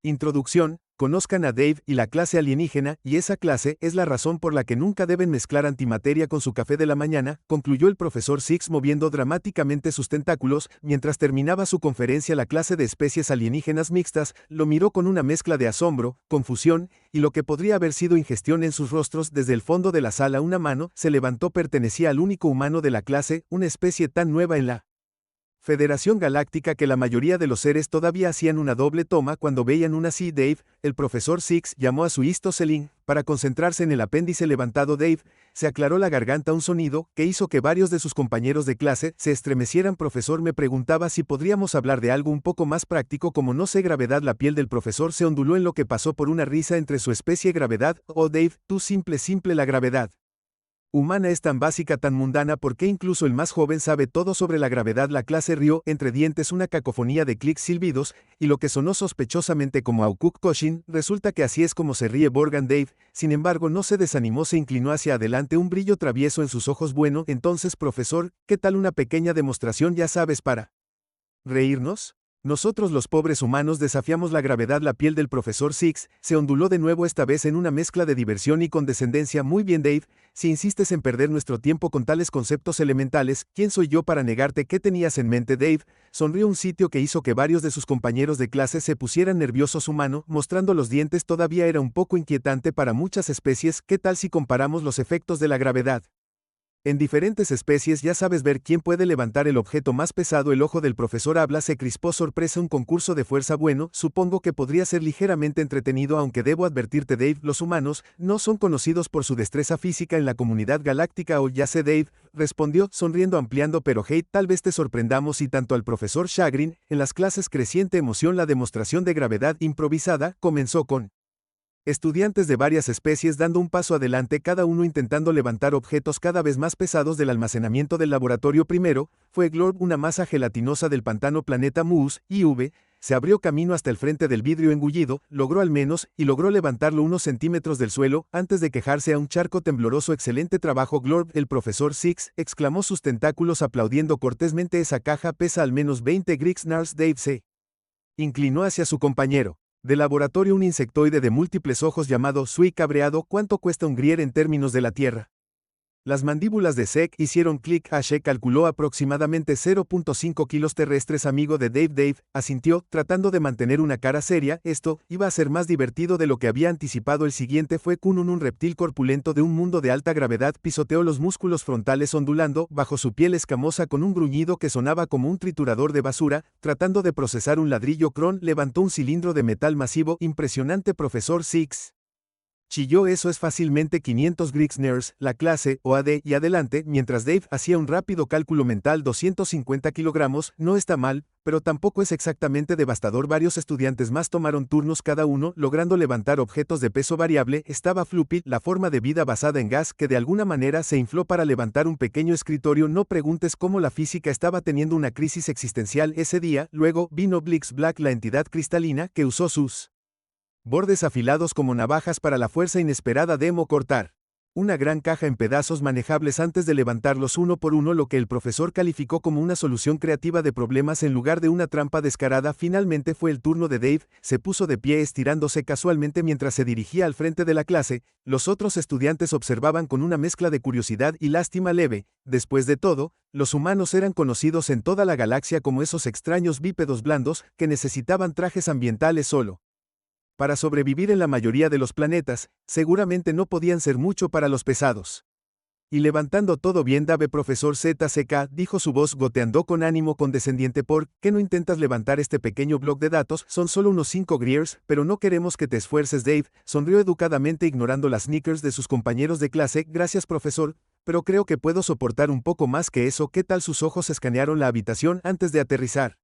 Introducción, conozcan a Dave y la clase alienígena, y esa clase es la razón por la que nunca deben mezclar antimateria con su café de la mañana, concluyó el profesor Six moviendo dramáticamente sus tentáculos, mientras terminaba su conferencia. La clase de especies alienígenas mixtas lo miró con una mezcla de asombro, confusión, y lo que podría haber sido ingestión en sus rostros. Desde el fondo de la sala una mano se levantó. Pertenecía al único humano de la clase, una especie tan nueva en la Federación Galáctica que la mayoría de los seres todavía hacían una doble toma cuando veían una así. Dave, el profesor Six, llamó a su histoselín, para concentrarse en el apéndice levantado. Dave, se aclaró la garganta un sonido que hizo que varios de sus compañeros de clase se estremecieran. Profesor, me preguntaba si podríamos hablar de algo un poco más práctico como no sé gravedad. La piel del profesor se onduló en lo que pasó por una risa entre su especie. Gravedad, oh Dave, tú simple la gravedad humana es tan básica, tan mundana, porque incluso el más joven sabe todo sobre la gravedad. La clase rió entre dientes, una cacofonía de clics, silbidos, y lo que sonó sospechosamente como Aukuk Koshin. Resulta que así es como se ríe Borgan. Dave, sin embargo, no se desanimó, se inclinó hacia adelante, un brillo travieso en sus ojos. Bueno, entonces, profesor, ¿qué tal una pequeña demostración, ya sabes, para reírnos? Nosotros los pobres humanos desafiamos la gravedad. La piel del profesor Six se onduló de nuevo, esta vez en una mezcla de diversión y condescendencia. Muy bien, Dave, si insistes en perder nuestro tiempo con tales conceptos elementales, ¿quién soy yo para negarte? ¿Qué tenías en mente? Dave sonrió, un sitio que hizo que varios de sus compañeros de clase se pusieran nerviosos. Su mano, mostrando los dientes, todavía era un poco inquietante para muchas especies. ¿Qué tal si comparamos los efectos de la gravedad en diferentes especies? Ya sabes, ver quién puede levantar el objeto más pesado. El ojo del profesor Habla se crispó. Sorpresa, un concurso de fuerza. Bueno, supongo que podría ser ligeramente entretenido, aunque debo advertirte, Dave, los humanos no son conocidos por su destreza física en la comunidad galáctica. Oh, ya sé, Dave, respondió, sonriendo, ampliando, pero hey, tal vez te sorprendamos. Y tanto al profesor Chagrin, en las clases, creciente emoción. La demostración de gravedad improvisada comenzó con estudiantes de varias especies dando un paso adelante, cada uno intentando levantar objetos cada vez más pesados del almacenamiento del laboratorio. Primero fue Glorb, una masa gelatinosa del pantano planeta Moose, y se abrió camino hasta el frente del vidrio engullido, logró al menos, y logró levantarlo unos centímetros del suelo, antes de quejarse a un charco tembloroso. Excelente trabajo, Glorb. El profesor Six exclamó, sus tentáculos aplaudiendo cortésmente. Esa caja pesa al menos 20 Grixnars. Dave se inclinó hacia su compañero de laboratorio, un insectoide de múltiples ojos llamado Sui cabreado. ¿Cuánto cuesta un Grier en términos de la Tierra? Las mandíbulas de Sek hicieron clic. Ashe calculó aproximadamente 0.5 kilos terrestres. Amigo de Dave. Dave asintió, tratando de mantener una cara seria. Esto iba a ser más divertido de lo que había anticipado. El siguiente fue Kunun, un reptil corpulento de un mundo de alta gravedad. Pisoteó los músculos frontales ondulando bajo su piel escamosa con un gruñido que sonaba como un triturador de basura, tratando de procesar un ladrillo. Kron levantó un cilindro de metal masivo. Impresionante, profesor Six, chilló, eso es fácilmente 500 Grixners, la clase OAD, y adelante, mientras Dave hacía un rápido cálculo mental. 250 kilogramos, no está mal, pero tampoco es exactamente devastador. Varios estudiantes más tomaron turnos cada uno, logrando levantar objetos de peso variable. Estaba Floopy, la forma de vida basada en gas que de alguna manera se infló para levantar un pequeño escritorio. No preguntes cómo, la física estaba teniendo una crisis existencial ese día. Luego vino Blix Black, la entidad cristalina, que usó sus bordes afilados como navajas para la fuerza inesperada de cortar una gran caja en pedazos manejables antes de levantarlos uno por uno, lo que el profesor calificó como una solución creativa de problemas en lugar de una trampa descarada. Finalmente fue el turno de Dave, se puso de pie estirándose casualmente mientras se dirigía al frente de la clase. Los otros estudiantes observaban con una mezcla de curiosidad y lástima leve. Después de todo, los humanos eran conocidos en toda la galaxia como esos extraños bípedos blandos que necesitaban trajes ambientales solo para sobrevivir en la mayoría de los planetas. Seguramente no podían ser mucho para los pesados. Y levantando todo bien, Dave, profesor ZCK, dijo, su voz goteando con ánimo condescendiente, ¿por qué no intentas levantar este pequeño bloque de datos? Son solo unos 5 Griers, pero no queremos que te esfuerces. Dave sonrió educadamente, ignorando las sneakers de sus compañeros de clase. Gracias, profesor, pero creo que puedo soportar un poco más que eso. ¿Qué tal? Sus ojos escanearon la habitación antes de aterrizar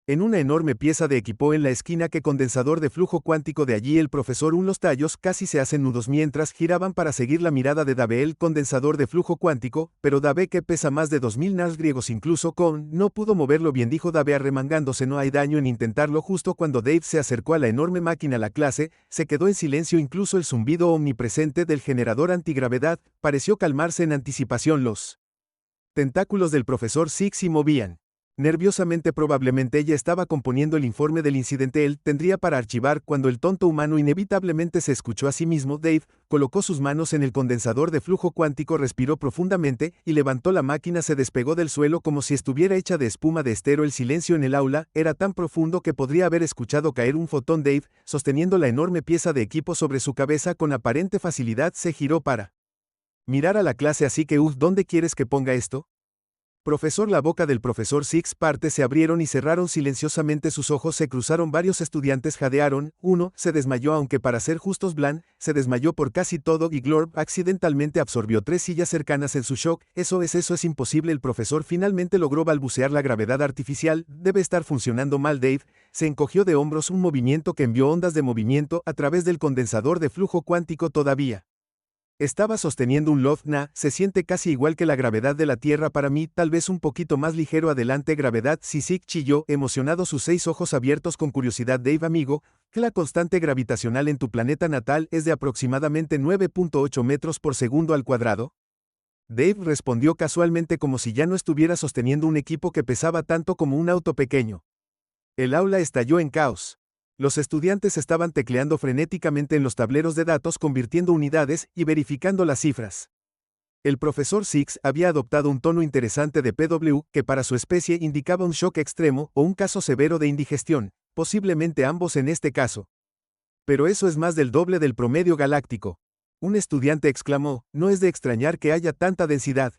en una enorme pieza de equipo en la esquina. Que condensador de flujo cuántico de allí. El profesor, los tallos casi se hacen nudos mientras giraban para seguir la mirada de Dave. El condensador de flujo cuántico, pero Dave, que pesa más de 2000 nars griegos, incluso con no pudo moverlo bien, dijo Dave arremangándose. No hay daño en intentarlo. Justo cuando Dave se acercó a la enorme máquina, la clase se quedó en silencio. Incluso el zumbido omnipresente del generador antigravedad pareció calmarse en anticipación. Los tentáculos del profesor Six se movían Nerviosamente probablemente ella estaba componiendo el informe del incidente él tendría para archivar cuando el tonto humano inevitablemente se escuchó a sí mismo. Dave colocó sus manos en el condensador de flujo cuántico, respiró profundamente y levantó la máquina. Se despegó del suelo como si estuviera hecha de espuma de estero. El silencio en el aula era tan profundo que podría haber escuchado caer un fotón. Dave, sosteniendo la enorme pieza de equipo sobre su cabeza con aparente facilidad, se giró para mirar a la clase. Así que, ¿dónde quieres que ponga esto? Profesor. La boca del profesor Six partes se abrieron y cerraron silenciosamente, sus ojos se cruzaron. Varios estudiantes jadearon. Uno se desmayó, aunque para ser justos Blan se desmayó por casi todo y Glorb accidentalmente absorbió 3 sillas cercanas en su shock. Eso es imposible. El profesor finalmente logró balbucear. La gravedad artificial debe estar funcionando mal. Dave se encogió de hombros, un movimiento que envió ondas de movimiento a través del condensador de flujo cuántico. Todavía estaba sosteniendo un Loft-Na, se siente casi igual que la gravedad de la Tierra para mí, tal vez un poquito más ligero. Adelante gravedad. Sisik chilló, emocionado, sus 6 ojos abiertos con curiosidad. Dave amigo, que la constante gravitacional en tu planeta natal es de aproximadamente 9.8 metros por segundo al cuadrado. Dave respondió casualmente como si ya no estuviera sosteniendo un equipo que pesaba tanto como un auto pequeño. El aula estalló en caos. Los estudiantes estaban tecleando frenéticamente en los tableros de datos, convirtiendo unidades y verificando las cifras. El profesor Six había adoptado un tono interesante de PW, que para su especie indicaba un shock extremo o un caso severo de indigestión, posiblemente ambos en este caso. Pero eso es más del doble del promedio galáctico. Un estudiante exclamó, no es de extrañar que haya tanta densidad.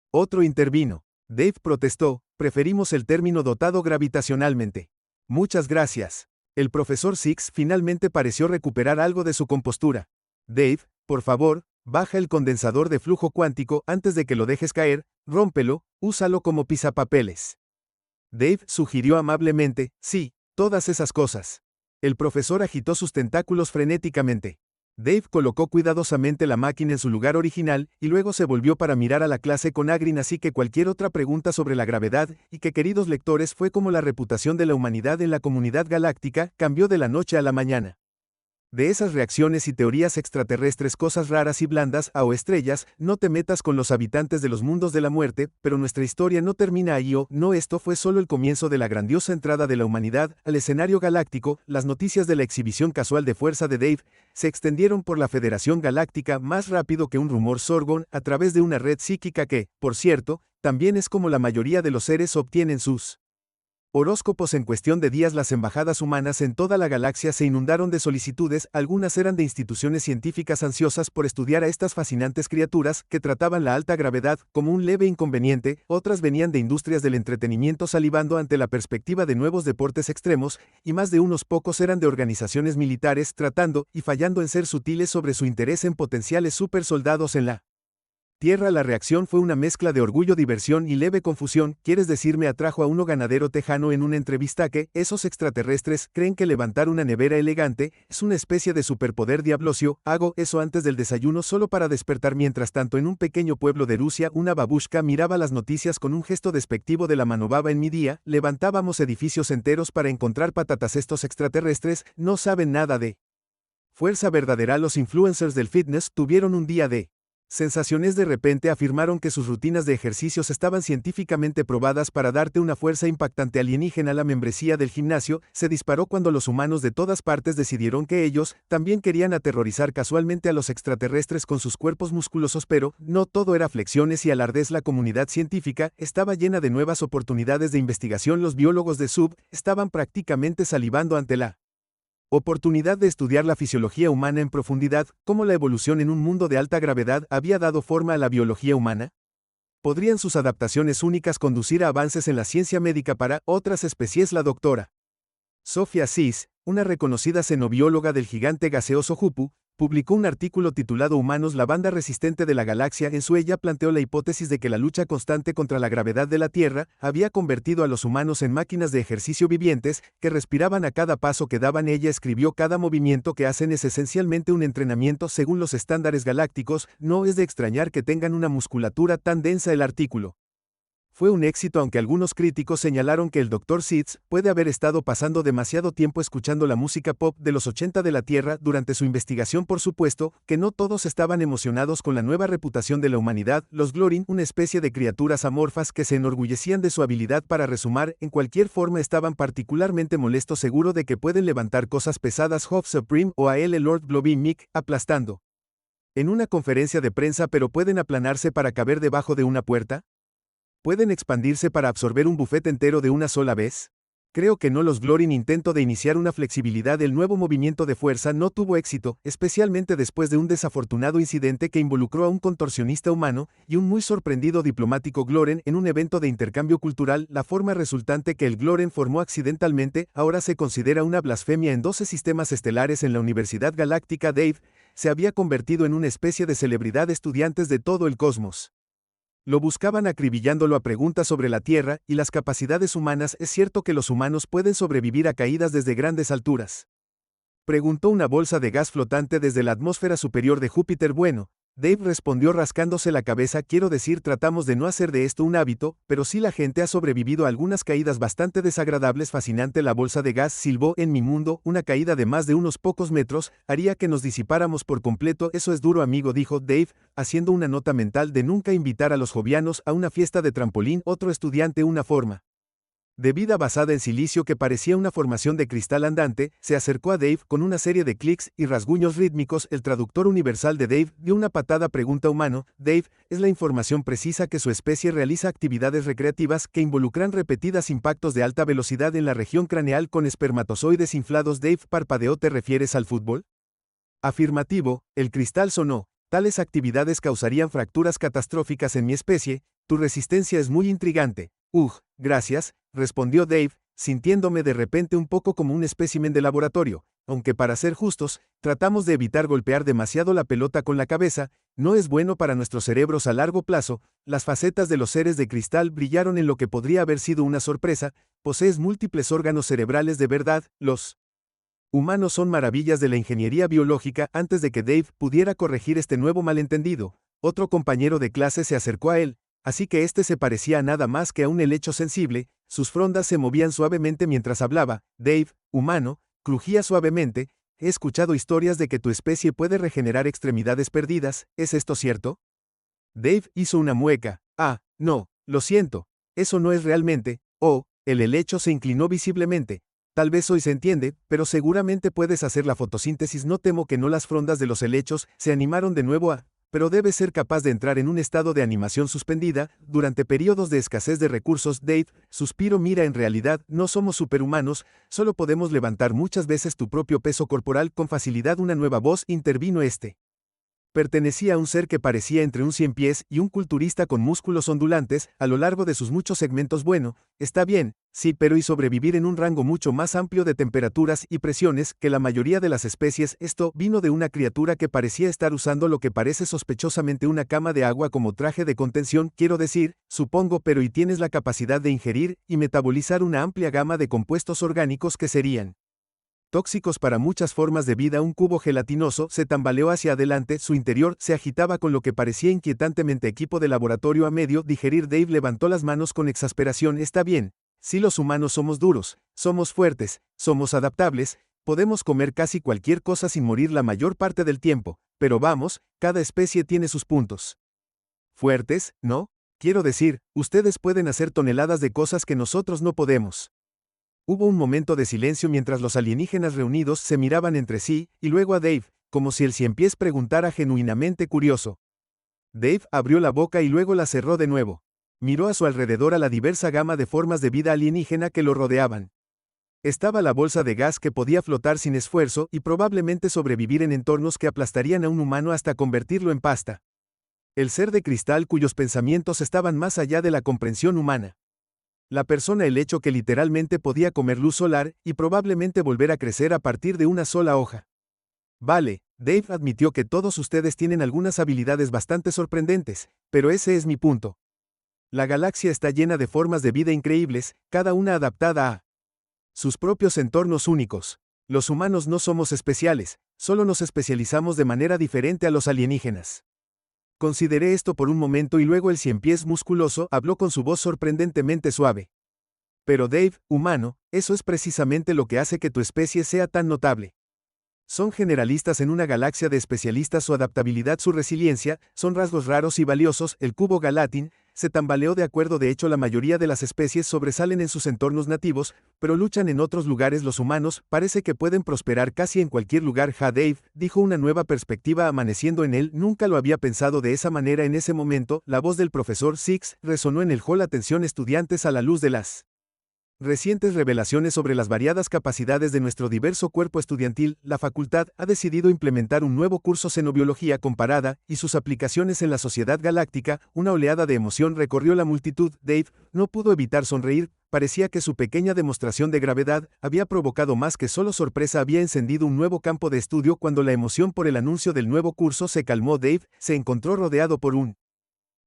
Otro intervino. Dave protestó, preferimos el término dotado gravitacionalmente. Muchas gracias. El profesor Six finalmente pareció recuperar algo de su compostura. Dave, por favor, baja el condensador de flujo cuántico antes de que lo dejes caer, rómpelo, úsalo como pisapapeles. Dave sugirió amablemente, sí, todas esas cosas. El profesor agitó sus tentáculos frenéticamente. Dave colocó cuidadosamente la máquina en su lugar original y luego se volvió para mirar a la clase con Agrin. Así que cualquier otra pregunta sobre la gravedad, y que, queridos lectores, fue como la reputación de la humanidad en la comunidad galáctica, cambió de la noche a la mañana. De esas reacciones y teorías extraterrestres, cosas raras y blandas, o estrellas, no te metas con los habitantes de los mundos de la muerte, pero nuestra historia no termina ahí. No, esto fue solo el comienzo de la grandiosa entrada de la humanidad al escenario galáctico. Las noticias de la exhibición casual de fuerza de Dave se extendieron por la Federación Galáctica más rápido que un rumor sorgon a través de una red psíquica que, por cierto, también es como la mayoría de los seres obtienen sus horóscopos. En cuestión de días, las embajadas humanas en toda la galaxia se inundaron de solicitudes. Algunas eran de instituciones científicas ansiosas por estudiar a estas fascinantes criaturas que trataban la alta gravedad como un leve inconveniente, otras venían de industrias del entretenimiento salivando ante la perspectiva de nuevos deportes extremos, y más de unos pocos eran de organizaciones militares tratando y fallando en ser sutiles sobre su interés en potenciales supersoldados en la Tierra. La reacción fue una mezcla de orgullo, diversión y leve confusión. ¿Quieres decirme? Atrajo a uno ganadero tejano en una entrevista que esos extraterrestres creen que levantar una nevera elegante es una especie de superpoder diablosio? Hago eso antes del desayuno solo para despertar. Mientras tanto, en un pequeño pueblo de Rusia, una babushka miraba las noticias con un gesto despectivo de la manobaba. En mi día, levantábamos edificios enteros para encontrar patatas. Estos extraterrestres no saben nada de fuerza verdadera. Los influencers del fitness tuvieron un día de sensaciones. De repente afirmaron que sus rutinas de ejercicios estaban científicamente probadas para darte una fuerza impactante alienígena. La membresía del gimnasio se disparó cuando los humanos de todas partes decidieron que ellos también querían aterrorizar casualmente a los extraterrestres con sus cuerpos musculosos. Pero no todo era flexiones y alardes. La comunidad científica estaba llena de nuevas oportunidades de investigación. Los biólogos de Sub estaban prácticamente salivando ante la oportunidad de estudiar la fisiología humana en profundidad. ¿Cómo la evolución en un mundo de alta gravedad había dado forma a la biología humana? ¿Podrían sus adaptaciones únicas conducir a avances en la ciencia médica para otras especies? La doctora Sofía Sis, una reconocida xenobióloga del gigante gaseoso Jupu, publicó un artículo titulado Humanos, la banda resistente de la galaxia. En su ella planteó la hipótesis de que la lucha constante contra la gravedad de la Tierra había convertido a los humanos en máquinas de ejercicio vivientes que respiraban a cada paso que daban. Ella escribió, cada movimiento que hacen es esencialmente un entrenamiento según los estándares galácticos. No es de extrañar que tengan una musculatura tan densa. El artículo Fue un éxito, aunque algunos críticos señalaron que el Dr. Seeds puede haber estado pasando demasiado tiempo escuchando la música pop de los 80 de la Tierra durante su investigación. Por supuesto, que no todos estaban emocionados con la nueva reputación de la humanidad. Los Glorin, una especie de criaturas amorfas que se enorgullecían de su habilidad para resumar en cualquier forma, estaban particularmente molestos, seguro de que pueden levantar cosas pesadas. Hof Supreme o a L. Lord Globin Mick, aplastando en una conferencia de prensa, pero pueden aplanarse para caber debajo de una puerta. ¿Pueden expandirse para absorber un buffet entero de una sola vez? Creo que no. Los Glorin intento de iniciar una flexibilidad. El nuevo movimiento de fuerza no tuvo éxito, especialmente después de un desafortunado incidente que involucró a un contorsionista humano y un muy sorprendido diplomático Gloren en un evento de intercambio cultural. La forma resultante que el Gloren formó accidentalmente ahora se considera una blasfemia. En 12 sistemas estelares en la Universidad Galáctica, Dave se había convertido en una especie de celebridad. Estudiantes de todo el cosmos lo buscaban, acribillándolo a preguntas sobre la Tierra y las capacidades humanas. ¿Es cierto que los humanos pueden sobrevivir a caídas desde grandes alturas?, preguntó una bolsa de gas flotante desde la atmósfera superior de Júpiter. Bueno, Dave respondió rascándose la cabeza, quiero decir, tratamos de no hacer de esto un hábito, pero sí la gente ha sobrevivido a algunas caídas bastante desagradables. Fascinante. La bolsa de gas silbó. En mi mundo, una caída de más de unos pocos metros haría que nos disipáramos por completo. Eso es duro, amigo, dijo Dave, haciendo una nota mental de nunca invitar a los jovianos a una fiesta de trampolín. Otro estudiante, una forma de vida basada en silicio que parecía una formación de cristal andante, se acercó a Dave con una serie de clics y rasguños rítmicos. El traductor universal de Dave dio una patada. Pregunta humano. Dave, es la información precisa que su especie realiza actividades recreativas que involucran repetidas impactos de alta velocidad en la región craneal con espermatozoides inflados. Dave parpadeó. ¿Te refieres al fútbol? Afirmativo, el cristal sonó. Tales actividades causarían fracturas catastróficas en mi especie. Tu resistencia es muy intrigante. Gracias, respondió Dave, sintiéndome de repente un poco como un espécimen de laboratorio, aunque para ser justos, tratamos de evitar golpear demasiado la pelota con la cabeza, no es bueno para nuestros cerebros a largo plazo. Las facetas de los seres de cristal brillaron en lo que podría haber sido una sorpresa. Posees múltiples órganos cerebrales de verdad. Los humanos son maravillas de la ingeniería biológica. Antes de que Dave pudiera corregir este nuevo malentendido, otro compañero de clase se acercó a él, así que este se parecía a nada más que a un helecho sensible. Sus frondas se movían suavemente mientras hablaba. Dave, humano, crujía suavemente. He escuchado historias de que tu especie puede regenerar extremidades perdidas. ¿Es esto cierto? Dave hizo una mueca. No, lo siento. Eso no es realmente. El helecho se inclinó visiblemente. Tal vez hoy se entiende, pero seguramente puedes hacer la fotosíntesis. No temo que no. Las frondas de los helechos se animaron de nuevo pero debes ser capaz de entrar en un estado de animación suspendida durante periodos de escasez de recursos. Dave suspiró. Mira, en realidad, no somos superhumanos, solo podemos levantar muchas veces tu propio peso corporal con facilidad. Una nueva voz intervino. Pertenecía a un ser que parecía entre un ciempiés y un culturista con músculos ondulantes a lo largo de sus muchos segmentos. Bueno, está bien, sí, pero y sobrevivir en un rango mucho más amplio de temperaturas y presiones que la mayoría de las especies. Esto vino de una criatura que parecía estar usando lo que parece sospechosamente una cama de agua como traje de contención, quiero decir, supongo, pero y tienes la capacidad de ingerir y metabolizar una amplia gama de compuestos orgánicos que serían tóxicos para muchas formas de vida. Un cubo gelatinoso se tambaleó hacia adelante, su interior se agitaba con lo que parecía inquietantemente equipo de laboratorio a medio digerir. Dave levantó las manos con exasperación. Está bien, si los humanos somos duros, somos fuertes, somos adaptables, podemos comer casi cualquier cosa sin morir la mayor parte del tiempo, pero vamos, cada especie tiene sus puntos fuertes, ¿no? Quiero decir, ustedes pueden hacer toneladas de cosas que nosotros no podemos. Hubo un momento de silencio mientras los alienígenas reunidos se miraban entre sí, y luego a Dave, como si el ciempiés preguntara genuinamente curioso. Dave abrió la boca y luego la cerró de nuevo. Miró a su alrededor a la diversa gama de formas de vida alienígena que lo rodeaban. Estaba la bolsa de gas que podía flotar sin esfuerzo y probablemente sobrevivir en entornos que aplastarían a un humano hasta convertirlo en pasta. El ser de cristal cuyos pensamientos estaban más allá de la comprensión humana. La persona helecho que literalmente podía comer luz solar y probablemente volver a crecer a partir de una sola hoja. Vale, Dave admitió que todos ustedes tienen algunas habilidades bastante sorprendentes, pero ese es mi punto. La galaxia está llena de formas de vida increíbles, cada una adaptada a sus propios entornos únicos. Los humanos no somos especiales, solo nos especializamos de manera diferente a los alienígenas. Consideré esto por un momento y luego el ciempiés musculoso habló con su voz sorprendentemente suave. Pero Dave, humano, eso es precisamente lo que hace que tu especie sea tan notable. Son generalistas en una galaxia de especialistas, su adaptabilidad, su resiliencia, son rasgos raros y valiosos. El cubo Galátin se tambaleó de acuerdo. De hecho, la mayoría de las especies sobresalen en sus entornos nativos, pero luchan en otros lugares. Los humanos parece que pueden prosperar casi en cualquier lugar. Dave, dijo una nueva perspectiva amaneciendo en él. Nunca lo había pensado de esa manera. En ese momento, la voz del profesor Six resonó en el hall. Atención estudiantes, a la luz de las recientes revelaciones sobre las variadas capacidades de nuestro diverso cuerpo estudiantil, la facultad ha decidido implementar un nuevo curso Xenobiología comparada y sus aplicaciones en la sociedad galáctica. Una oleada de emoción recorrió la multitud. Dave no pudo evitar sonreír. Parecía que su pequeña demostración de gravedad había provocado más que solo sorpresa, había encendido un nuevo campo de estudio. Cuando la emoción por el anuncio del nuevo curso se calmó, Dave se encontró rodeado por un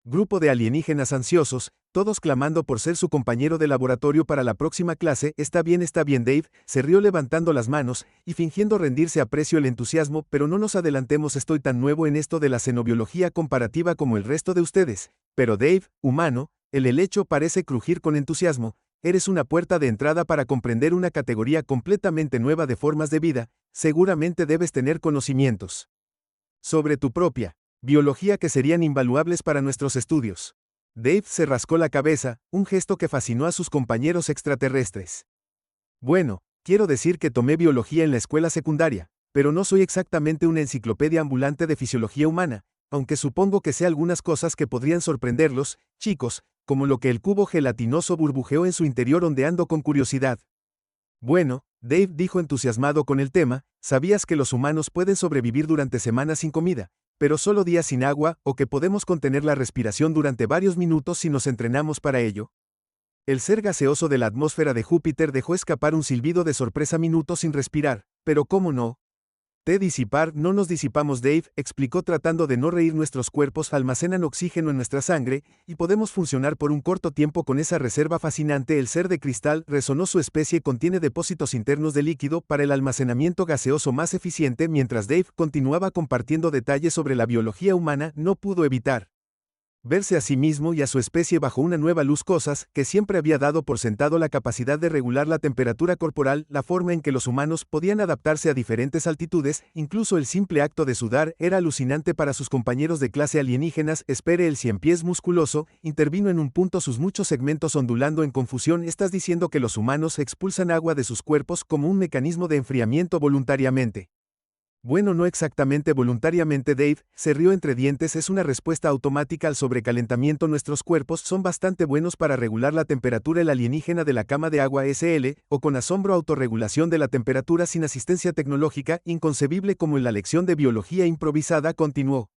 grupo de alienígenas ansiosos, todos clamando por ser su compañero de laboratorio para la próxima clase. Está bien, Dave, se rió levantando las manos y fingiendo rendirse. Aprecio el entusiasmo, pero no nos adelantemos, estoy tan nuevo en esto de la xenobiología comparativa como el resto de ustedes. Pero Dave, humano, el helecho parece crujir con entusiasmo. Eres una puerta de entrada para comprender una categoría completamente nueva de formas de vida. Seguramente debes tener conocimientos sobre tu propia biología que serían invaluables para nuestros estudios. Dave se rascó la cabeza, un gesto que fascinó a sus compañeros extraterrestres. Bueno, quiero decir que tomé biología en la escuela secundaria, pero no soy exactamente una enciclopedia ambulante de fisiología humana, aunque supongo que sé algunas cosas que podrían sorprenderlos, chicos, como lo que el cubo gelatinoso burbujeó en su interior, ondeando con curiosidad. Bueno, Dave dijo entusiasmado con el tema, ¿sabías que los humanos pueden sobrevivir durante semanas sin comida, pero solo días sin agua, o que podemos contener la respiración durante varios minutos si nos entrenamos para ello? El ser gaseoso de la atmósfera de Júpiter dejó escapar un silbido de sorpresa. Minutos sin respirar, pero ¿cómo no? Disipar, no nos disipamos, Dave explicó tratando de no reír. Nuestros cuerpos almacenan oxígeno en nuestra sangre, y podemos funcionar por un corto tiempo con esa reserva fascinante. El ser de cristal, resonó, su especie contiene depósitos internos de líquido para el almacenamiento gaseoso más eficiente. Mientras Dave continuaba compartiendo detalles sobre la biología humana, no pudo evitar verse a sí mismo y a su especie bajo una nueva luz, cosas que siempre había dado por sentado: la capacidad de regular la temperatura corporal, la forma en que los humanos podían adaptarse a diferentes altitudes, incluso el simple acto de sudar era alucinante para sus compañeros de clase alienígenas. Espere, el ciempiés musculoso intervino en un punto, sus muchos segmentos ondulando en confusión. ¿Estás diciendo que los humanos expulsan agua de sus cuerpos como un mecanismo de enfriamiento voluntariamente? Bueno, no exactamente voluntariamente, Dave se rió entre dientes, es una respuesta automática al sobrecalentamiento. Nuestros cuerpos son bastante buenos para regular la temperatura. El alienígena de la cama de agua SL, o con asombro, autorregulación de la temperatura sin asistencia tecnológica, inconcebible como en la lección de biología improvisada, continuó.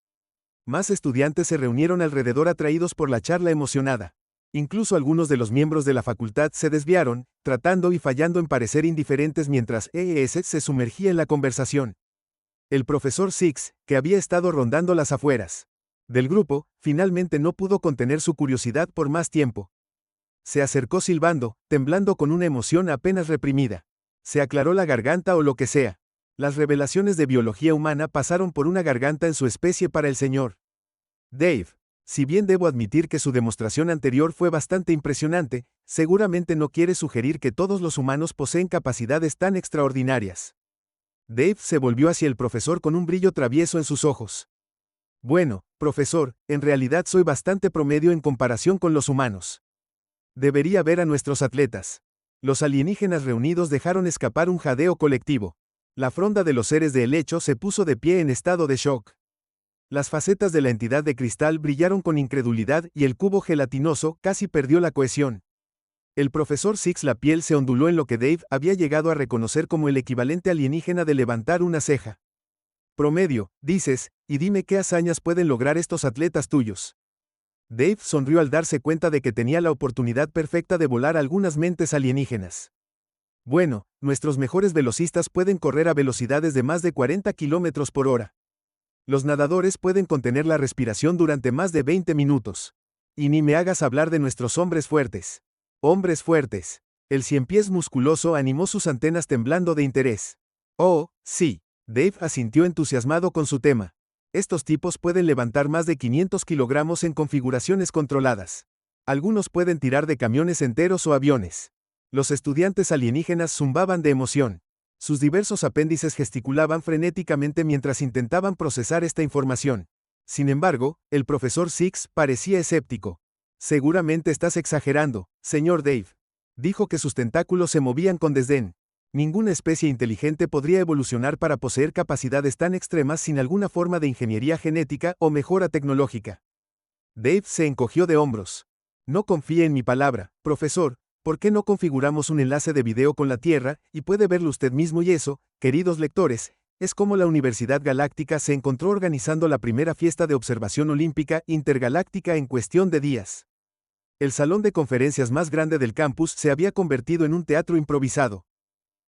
Más estudiantes se reunieron alrededor, atraídos por la charla emocionada. Incluso algunos de los miembros de la facultad se desviaron, tratando y fallando en parecer indiferentes mientras EES se sumergía en la conversación. El profesor Six, que había estado rondando las afueras del grupo, finalmente no pudo contener su curiosidad por más tiempo. Se acercó silbando, temblando con una emoción apenas reprimida. Se aclaró la garganta o lo que sea. Las revelaciones de biología humana pasaron por una garganta en su especie para el señor Dave. Si bien debo admitir que su demostración anterior fue bastante impresionante, seguramente no quiere sugerir que todos los humanos poseen capacidades tan extraordinarias. Dave se volvió hacia el profesor con un brillo travieso en sus ojos. Bueno, profesor, en realidad soy bastante promedio en comparación con los humanos. Debería ver a nuestros atletas. Los alienígenas reunidos dejaron escapar un jadeo colectivo. La fronda de los seres de helecho se puso de pie en estado de shock. Las facetas de la entidad de cristal brillaron con incredulidad y el cubo gelatinoso casi perdió la cohesión. El profesor Six, la piel se onduló en lo que Dave había llegado a reconocer como el equivalente alienígena de levantar una ceja. Promedio, dices, y dime qué hazañas pueden lograr estos atletas tuyos. Dave sonrió al darse cuenta de que tenía la oportunidad perfecta de volar algunas mentes alienígenas. Bueno, nuestros mejores velocistas pueden correr a velocidades de más de 40 kilómetros por hora. Los nadadores pueden contener la respiración durante más de 20 minutos. Y ni me hagas hablar de nuestros hombres fuertes. Hombres fuertes. El ciempiés musculoso animó sus antenas temblando de interés. Oh, sí. Dave asintió entusiasmado con su tema. Estos tipos pueden levantar más de 500 kilogramos en configuraciones controladas. Algunos pueden tirar de camiones enteros o aviones. Los estudiantes alienígenas zumbaban de emoción. Sus diversos apéndices gesticulaban frenéticamente mientras intentaban procesar esta información. Sin embargo, el profesor Six parecía escéptico. Seguramente estás exagerando, señor Dave. Dijo que sus tentáculos se movían con desdén. Ninguna especie inteligente podría evolucionar para poseer capacidades tan extremas sin alguna forma de ingeniería genética o mejora tecnológica. Dave se encogió de hombros. No confíe en mi palabra, profesor. ¿Por qué no configuramos un enlace de video con la Tierra, y puede verlo usted mismo? Y eso, queridos lectores, es como la Universidad Galáctica se encontró organizando la primera fiesta de observación olímpica intergaláctica en cuestión de días. El salón de conferencias más grande del campus se había convertido en un teatro improvisado.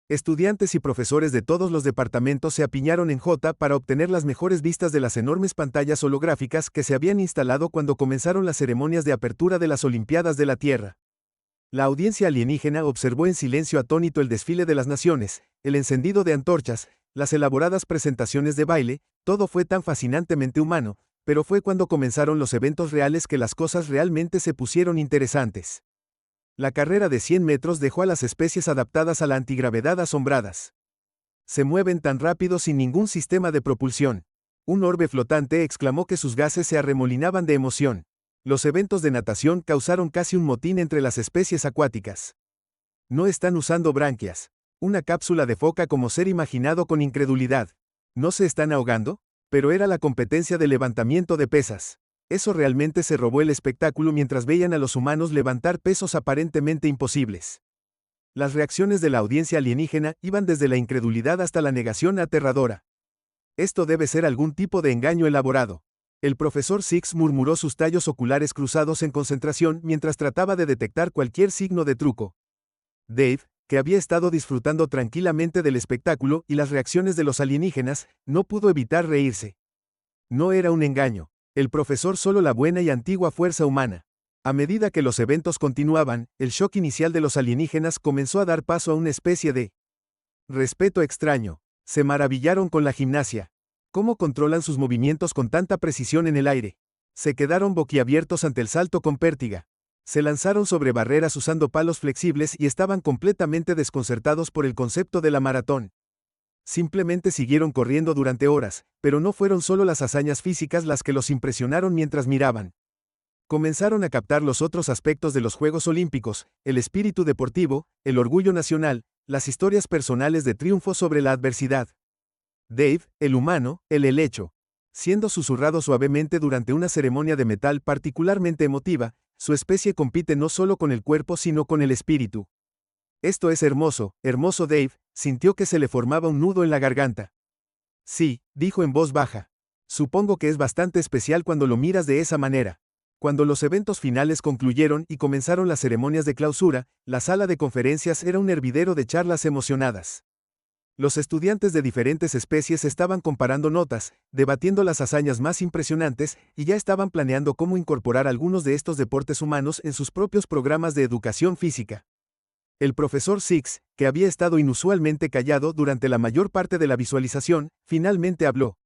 Estudiantes y profesores de todos los departamentos se apiñaron en J para obtener las mejores vistas de las enormes pantallas holográficas que se habían instalado cuando comenzaron las ceremonias de apertura de las Olimpiadas de la Tierra. La audiencia alienígena observó en silencio atónito el desfile de las naciones, el encendido de antorchas, las elaboradas presentaciones de baile. Todo fue tan fascinantemente humano, pero fue cuando comenzaron los eventos reales que las cosas realmente se pusieron interesantes. La carrera de 100 metros dejó a las especies adaptadas a la antigravedad asombradas. Se mueven tan rápido sin ningún sistema de propulsión. Un orbe flotante exclamó que sus gases se arremolinaban de emoción. Los eventos de natación causaron casi un motín entre las especies acuáticas. No están usando branquias. Una cápsula de foca como ser imaginado con incredulidad. ¿No se están ahogando? Pero era la competencia de levantamiento de pesas. Eso realmente se robó el espectáculo mientras veían a los humanos levantar pesos aparentemente imposibles. Las reacciones de la audiencia alienígena iban desde la incredulidad hasta la negación aterradora. Esto debe ser algún tipo de engaño elaborado. El profesor Six murmuró, sus tallos oculares cruzados en concentración mientras trataba de detectar cualquier signo de truco. Dave, que había estado disfrutando tranquilamente del espectáculo y las reacciones de los alienígenas, no pudo evitar reírse. No era un engaño. El profesor solo la buena y antigua fuerza humana. A medida que los eventos continuaban, el shock inicial de los alienígenas comenzó a dar paso a una especie de respeto extraño. Se maravillaron con la gimnasia. ¿Cómo controlan sus movimientos con tanta precisión en el aire? Se quedaron boquiabiertos ante el salto con pértiga. Se lanzaron sobre barreras usando palos flexibles y estaban completamente desconcertados por el concepto de la maratón. Simplemente siguieron corriendo durante horas, pero no fueron solo las hazañas físicas las que los impresionaron mientras miraban. Comenzaron a captar los otros aspectos de los Juegos Olímpicos, el espíritu deportivo, el orgullo nacional, las historias personales de triunfo sobre la adversidad. Dave, el humano, el helecho. Siendo susurrado suavemente durante una ceremonia de metal particularmente emotiva, su especie compite no solo con el cuerpo sino con el espíritu. Esto es hermoso, hermoso. Dave sintió que se le formaba un nudo en la garganta. Sí, dijo en voz baja. Supongo que es bastante especial cuando lo miras de esa manera. Cuando los eventos finales concluyeron y comenzaron las ceremonias de clausura, la sala de conferencias era un hervidero de charlas emocionadas. Los estudiantes de diferentes especies estaban comparando notas, debatiendo las hazañas más impresionantes, y ya estaban planeando cómo incorporar algunos de estos deportes humanos en sus propios programas de educación física. El profesor Six, que había estado inusualmente callado durante la mayor parte de la visualización, finalmente habló.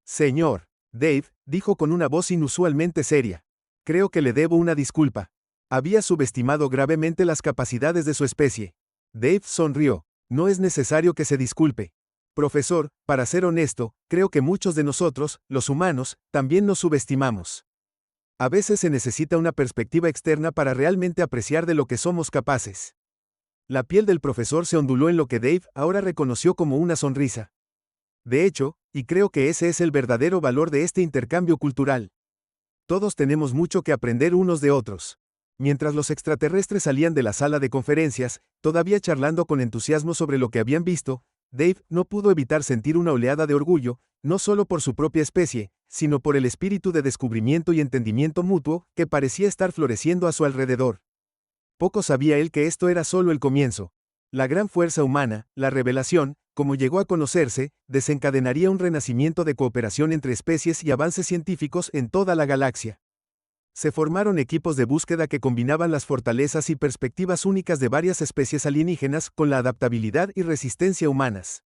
Señor Dave, dijo con una voz inusualmente seria. Creo que le debo una disculpa. Había subestimado gravemente las capacidades de su especie. Dave sonrió. No es necesario que se disculpe. Profesor, para ser honesto, creo que muchos de nosotros, los humanos, también nos subestimamos. A veces se necesita una perspectiva externa para realmente apreciar de lo que somos capaces. La piel del profesor se onduló en lo que Dave ahora reconoció como una sonrisa. De hecho, y creo que ese es el verdadero valor de este intercambio cultural. Todos tenemos mucho que aprender unos de otros. Mientras los extraterrestres salían de la sala de conferencias, todavía charlando con entusiasmo sobre lo que habían visto, Dave no pudo evitar sentir una oleada de orgullo, no solo por su propia especie, sino por el espíritu de descubrimiento y entendimiento mutuo que parecía estar floreciendo a su alrededor. Poco sabía él que esto era solo el comienzo. La gran fuerza humana, la revelación, como llegó a conocerse, desencadenaría un renacimiento de cooperación entre especies y avances científicos en toda la galaxia. Se formaron equipos de búsqueda que combinaban las fortalezas y perspectivas únicas de varias especies alienígenas con la adaptabilidad y resistencia humanas.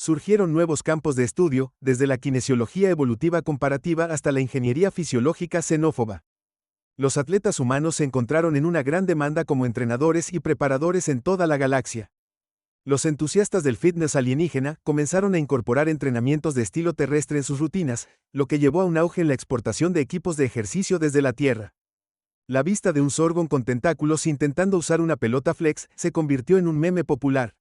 Surgieron nuevos campos de estudio, desde la kinesiología evolutiva comparativa hasta la ingeniería fisiológica xenófoba. Los atletas humanos se encontraron en una gran demanda como entrenadores y preparadores en toda la galaxia. Los entusiastas del fitness alienígena comenzaron a incorporar entrenamientos de estilo terrestre en sus rutinas, lo que llevó a un auge en la exportación de equipos de ejercicio desde la Tierra. La vista de un Zorgon con tentáculos intentando usar una pelota flex se convirtió en un meme popular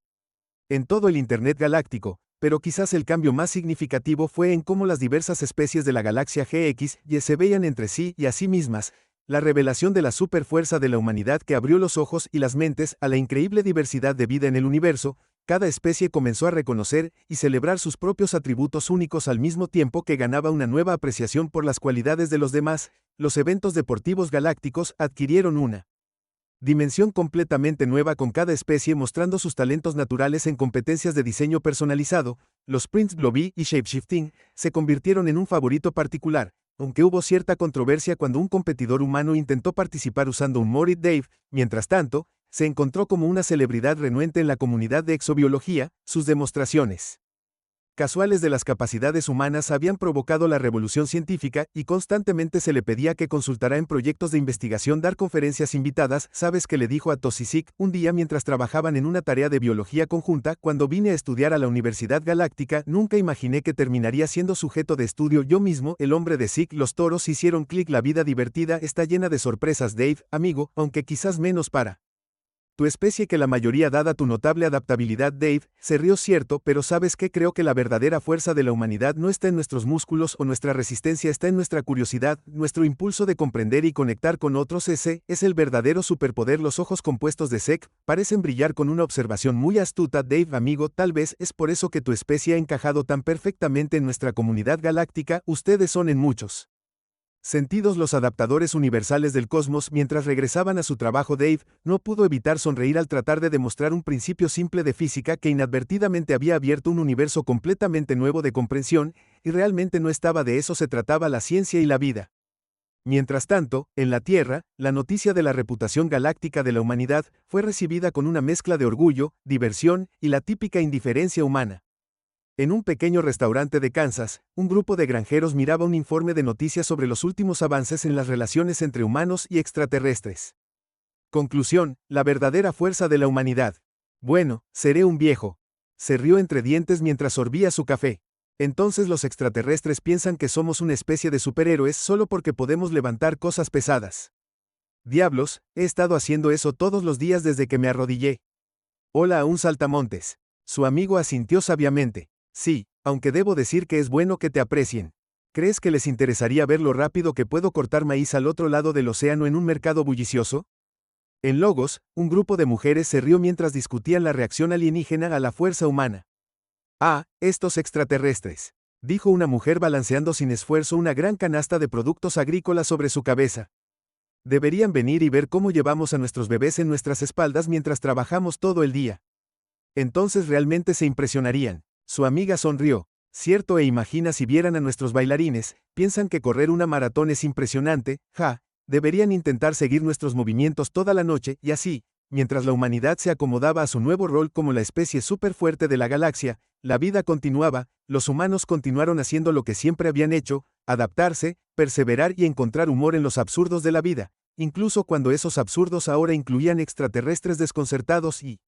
en todo el Internet galáctico, pero quizás el cambio más significativo fue en cómo las diversas especies de la galaxia GX y se veían entre sí y a sí mismas, la revelación de la superfuerza de la humanidad que abrió los ojos y las mentes a la increíble diversidad de vida en el universo. Cada especie comenzó a reconocer y celebrar sus propios atributos únicos al mismo tiempo que ganaba una nueva apreciación por las cualidades de los demás. Los eventos deportivos galácticos adquirieron una dimensión completamente nueva con cada especie mostrando sus talentos naturales en competencias de diseño personalizado. Los sprints Bloby y Shapeshifting se convirtieron en un favorito particular, aunque hubo cierta controversia cuando un competidor humano intentó participar usando un Morit Dave. Mientras tanto, se encontró como una celebridad renuente en la comunidad de exobiología. Sus demostraciones casuales de las capacidades humanas habían provocado la revolución científica y constantemente se le pedía que consultara en proyectos de investigación, dar conferencias invitadas. ¿Sabes qué le dijo a Tosisik un día mientras trabajaban en una tarea de biología conjunta? Cuando vine a estudiar a la Universidad Galáctica, nunca imaginé que terminaría siendo sujeto de estudio yo mismo. El hombre de Sik, los toros hicieron clic. La vida divertida está llena de sorpresas, Dave, amigo, aunque quizás menos para tu especie que la mayoría dada tu notable adaptabilidad. Dave se rió. Cierto, pero ¿sabes qué? Creo que la verdadera fuerza de la humanidad no está en nuestros músculos o nuestra resistencia, está en nuestra curiosidad, nuestro impulso de comprender y conectar con otros. Ese es el verdadero superpoder. Los ojos compuestos de Sek parecen brillar con una observación muy astuta. Dave, amigo, tal vez es por eso que tu especie ha encajado tan perfectamente en nuestra comunidad galáctica. Ustedes son en muchos sentidos los adaptadores universales del cosmos. Mientras regresaban a su trabajo, Dave no pudo evitar sonreír al tratar de demostrar un principio simple de física que inadvertidamente había abierto un universo completamente nuevo de comprensión, y realmente no estaba de eso se trataba la ciencia y la vida. Mientras tanto, en la Tierra, la noticia de la reputación galáctica de la humanidad fue recibida con una mezcla de orgullo, diversión y la típica indiferencia humana. En un pequeño restaurante de Kansas, un grupo de granjeros miraba un informe de noticias sobre los últimos avances en las relaciones entre humanos y extraterrestres. Conclusión: la verdadera fuerza de la humanidad. Bueno, seré un viejo. Se rió entre dientes mientras sorbía su café. Entonces los extraterrestres piensan que somos una especie de superhéroes solo porque podemos levantar cosas pesadas. Diablos, he estado haciendo eso todos los días desde que me arrodillé. Hola a un saltamontes. Su amigo asintió sabiamente. Sí, aunque debo decir que es bueno que te aprecien. ¿Crees que les interesaría ver lo rápido que puedo cortar maíz al otro lado del océano en un mercado bullicioso? En Logos, un grupo de mujeres se rió mientras discutían la reacción alienígena a la fuerza humana. Ah, estos extraterrestres, dijo una mujer balanceando sin esfuerzo una gran canasta de productos agrícolas sobre su cabeza. Deberían venir y ver cómo llevamos a nuestros bebés en nuestras espaldas mientras trabajamos todo el día. Entonces realmente se impresionarían. Su amiga sonrió. Cierto, e imagina si vieran a nuestros bailarines, piensan que correr una maratón es impresionante. Deberían intentar seguir nuestros movimientos toda la noche, y así, mientras la humanidad se acomodaba a su nuevo rol como la especie superfuerte de la galaxia, la vida continuaba. Los humanos continuaron haciendo lo que siempre habían hecho: adaptarse, perseverar y encontrar humor en los absurdos de la vida, incluso cuando esos absurdos ahora incluían extraterrestres desconcertados y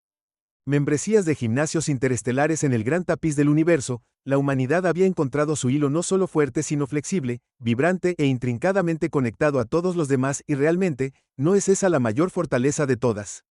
membresías de gimnasios interestelares en el gran tapiz del universo. La humanidad había encontrado su hilo no solo fuerte sino flexible, vibrante e intrincadamente conectado a todos los demás. Y realmente, ¿no es esa la mayor fortaleza de todas?